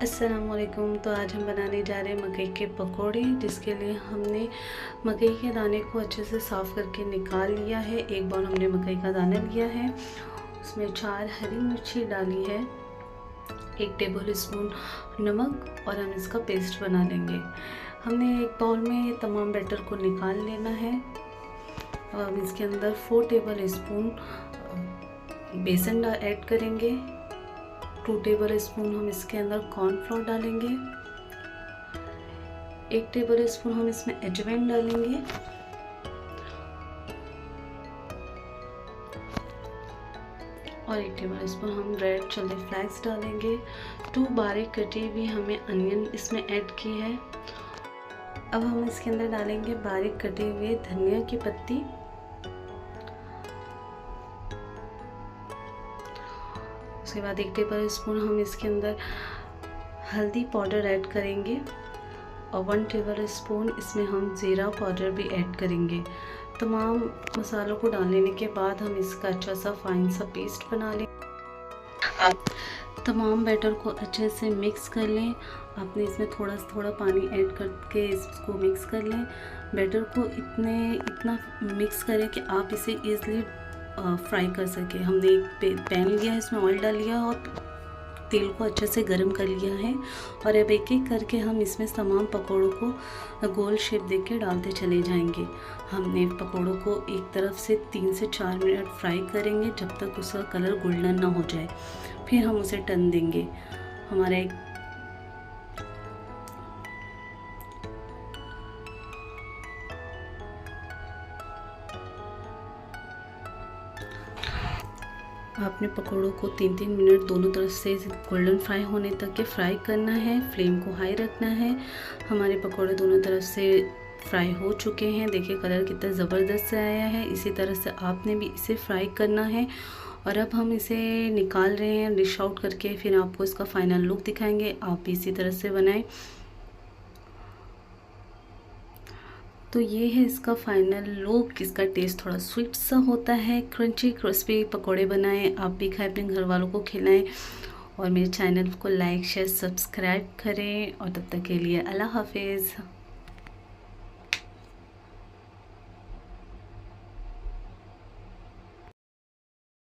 अस्सलामुअलैकुम। तो आज हम बनाने जा रहे हैं मकई के पकोड़े, जिसके लिए हमने मकई के दाने को अच्छे से साफ़ करके निकाल लिया है। एक बार हमने मकई का दाना लिया है, उसमें 4 हरी मिर्ची डाली है, 1 टेबल स्पून नमक, और हम इसका पेस्ट बना लेंगे। हमने एक बाउल में ये तमाम बैटर को निकाल लेना है। अब हम इसके अंदर 4 टेबल स्पून बेसन ऐड करेंगे। 2 टेबल स्पून हम इसके अंदर कॉर्नफ्लोर डालेंगे। 1 टेबल स्पून हम इसमें अजवाइन डालेंगे। और 1 टेबल स्पून हम रेड चिली फ्लेक्स डालेंगे। 2 बारीक कटी हुई हमें अनियन इसमें ऐड की है। अब हम इसके अंदर डालेंगे बारीक कटे हुए धनिया की पत्ती। उसके बाद 1 टेबल स्पून हम इसके अंदर हल्दी पाउडर ऐड करेंगे, और 1 टेबल स्पून इसमें हम ज़ीरा पाउडर भी ऐड करेंगे। तमाम मसालों को डाल लेने के बाद हम इसका अच्छा सा फाइन सा पेस्ट बना लें। आप तमाम बैटर को अच्छे से मिक्स कर लें। आपने इसमें थोड़ा पानी ऐड करके इसको मिक्स कर लें। बैटर को इतना मिक्स करें कि आप इसे ईज़िली फ्राई कर सके। हमने एक पैन लिया है, इसमें ऑयल डाल लिया और तेल को अच्छे से गर्म कर लिया है। और अब एक एक करके हम इसमें तमाम पकौड़ों को गोल शेप देके डालते चले जाएंगे। हमने पकौड़ों को एक तरफ से 3 से 4 मिनट फ्राई करेंगे, जब तक उसका कलर गोल्डन ना हो जाए। फिर हम उसे टर्न देंगे। हमारा एक आपने पकौड़ों को 3-3 मिनट दोनों तरफ से गोल्डन फ्राई होने तक के फ्राई करना है। फ्लेम को हाई रखना है। हमारे पकौड़े दोनों तरफ से फ्राई हो चुके हैं। देखिए कलर कितना ज़बरदस्त से आया है। इसी तरह से आपने भी इसे फ्राई करना है। और अब हम इसे निकाल रहे हैं डिश आउट करके, फिर आपको इसका फाइनल लुक दिखाएंगे। आप भी इसी तरह से बनाएं। तो ये है इसका फाइनल लुक। इसका टेस्ट थोड़ा स्वीट सा होता है। क्रंची क्रिस्पी पकोड़े बनाएं, आप भी खाएं, अपने घर वालों को खिलाएं। और मेरे चैनल को लाइक शेयर सब्सक्राइब करें। और तब तक के लिए अल्लाह हाफिज़।